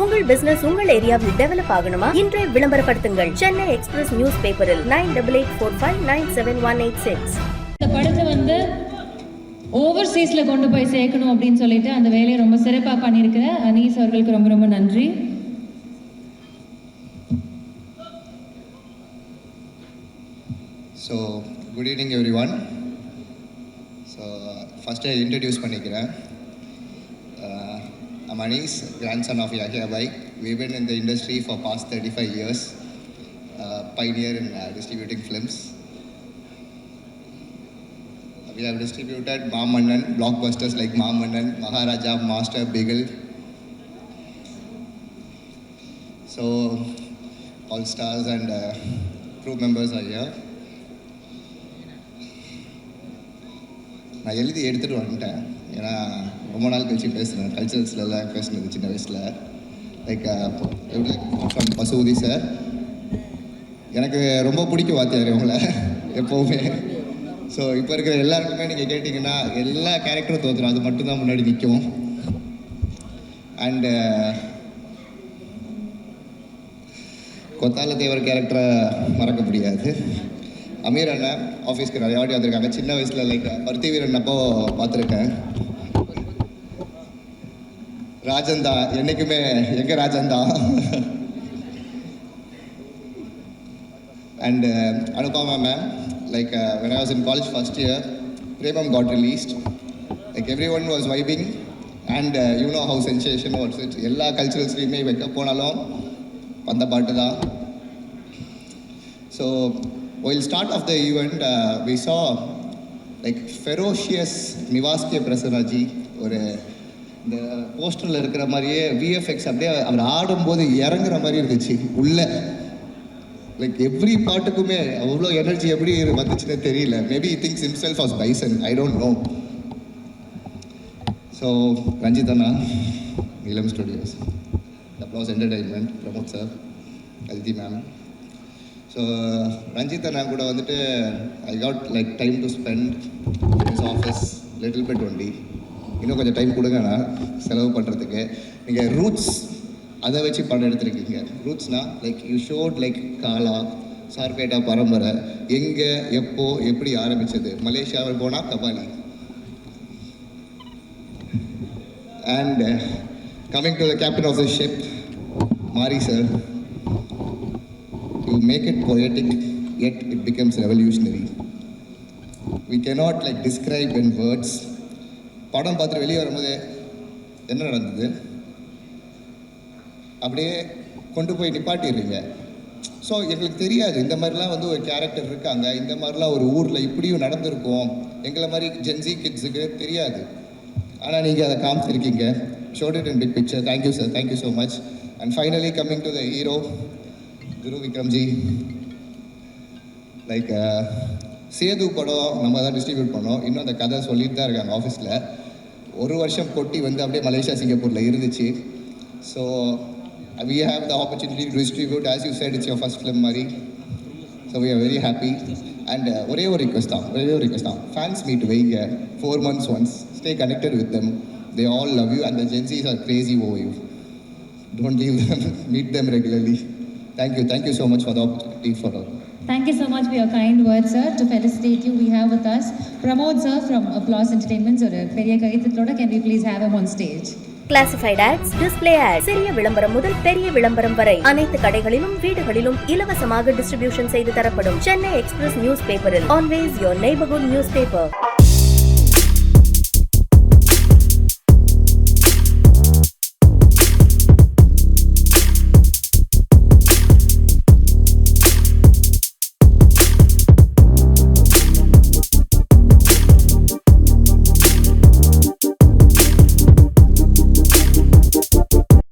உங்கள் பிசினஸ் உங்கள் ஏரியாவில் டெவலப் ஆகணுமா? இன்றைய விளம்பரப்படுத்துங்கள். சென்னை எக்ஸ்பிரஸ் நியூஸ் பேப்பரில் 9884597186. இந்த படத்தை வந்து ஓவர்சீஸ்ல கொண்டு போய் சேர்க்கணும் அப்படின்னு சொல்லிட்டு அந்த வேலையை ரொம்ப சிறப்பாக பண்ணியிருக்கிற அனீஸ் அவர்களுக்கு ரொம்ப ரொம்ப நன்றி. So, good evening everyone. So, first I introduce பண்ணிக்கிறேன். I'm Anis, grandson of Yahya Bhai. We've been in the industry for past 35 years. Pioneer in distributing films. We have distributed Maamannan, blockbusters like Maamannan, Maharaja, Master, Beagle. So, all stars and crew members are here. நான் எழுதி எடுத்துகிட்டு வந்துட்டேன். ஏன்னா ரொம்ப நாள் கழிச்சு பேசுகிறேன். கல்ச்சரல்ஸ்லாம் பேசுனது சின்ன வயசில். Like from Pasupathi sir. எனக்கு ரொம்ப பிடிக்கும் வாத்தியார் இவங்களை எப்போவுமே. ஸோ இப்போ இருக்கிற எல்லாருக்குமே நீங்கள் கேட்டிங்கன்னா எல்லா கேரக்டரும் தோற்றுரும், அது மட்டும்தான் முன்னாடி நிற்கும். அண்டு கொத்தால தேவர் கேரக்டரை மறக்க முடியாது. அமீர் அண்ணன் ஆஃபீஸ்க்கு நிறைய வாட்டி வந்திருக்காங்க. சின்ன வயசில் லைக் பருத்தி வீரன் அப்போ பார்த்துருக்கேன். ராஜந்தா என்றைக்குமே எங்கள் ராஜந்தா. And Anupama ma'am, like when I was in college first year, Premam got released. Like everyone was vibing and you know how sensation was it. எல்லா கல்ச்சுரல்ஸ்லையுமே வைக்க போனாலும் அந்த பாட்டு தான். So while start of the event we saw like ferocious Nivas K பிரசன்னாஜி. ஒரு இந்த போஸ்டரில் இருக்கிற மாதிரியே விஎஃப்எக்ஸ் அப்படியே அவர் ஆடும்போது இறங்குற மாதிரி இருந்துச்சு உள்ள. லைக் எவ்ரி பாட்டுக்குமே அவ்வளோ எனர்ஜி எப்படி வந்துச்சுன்னு தெரியல. Maybe he thinks himself as Bison, I don't know. So Ranjith அண்ணா, Neelam Studios, Applause Entertainment, Pramod sir, Aditi ma'am. So Ranjith அண்ணா கூட வந்துட்டு I got like time to spend is office little bit only. இன்னும் கொஞ்சம் டைம் கொடுங்கண்ணா செலவு பண்ணுறதுக்கு. நீங்கள் ரூட்ஸ் அதை வச்சு படம் எடுத்துருக்கீங்க. ரூட்ஸ்னா like you shot like Kaala, Sarpatta Parambarai எங்கே எப்போ எப்படி ஆரம்பித்தது. மலேசியாவில் போனால் Kabali. And coming to the captain of the ship Mari sir, you make it poetic yet it becomes revolutionary. We cannot like describe in words. படம் பார்த்துட்டு வெளியே வரும்போது என்ன நடந்தது அப்படியே கொண்டு போய் நிப்பாட்டிடுறீங்க. ஸோ எங்களுக்கு தெரியாது இந்த மாதிரிலாம் வந்து ஒரு கேரக்டர் இருக்காங்க, இந்த மாதிரிலாம் ஒரு ஊரில் இப்படியும் நடந்திருக்கும், எங்களை மாதிரி ஜென்சி கிட்ஸுக்கு தெரியாது. ஆனால் நீங்கள் அதை காமிச்சிருக்கீங்க. Shot it in big picture. Thank you sir, thank you so much. And finally coming to the hero Dhruv விக்ரம்ஜி. லைக் சேது படம் நம்ம தான் டிஸ்ட்ரிபியூட் பண்ணோம். இன்னும் அந்த கதை சொல்லிட்டு தான் இருக்காங்க ஆஃபீஸில். ஒரு வருஷம் கொட்டி வந்து அப்படியே மலேசியா சிங்கப்பூரில் இருந்துச்சு. So we have the opportunity to distribute. As you said, it's your first film Mari, so we are very happy. And ஒரே ஒரு request தான் fans meet வைங்க 4 months once, stay connected with them, they all love you and the Gen Zs are crazy over you. Don't leave them, meet them regularly. Thank you so much for the opportunity. Thank you so much for your kind words, sir. To felicitate you, we have with us Pramod sir from Applause Entertainment. So பெரிய கைத்தட்டலோட can we please have him on stage? Classified ads, display ads, சிறிய விளம்பரம் முதல் பெரிய விளம்பரம் வரை அனைத்து கடைகளிலும் வீடுகளிலும் இலவசமாக டிஸ்ட்ரிபியூஷன் செய்து தரப்படும். சென்னை எக்ஸ்பிரஸ் நியூஸ் பேப்பரில் always your neighbourhood news paper.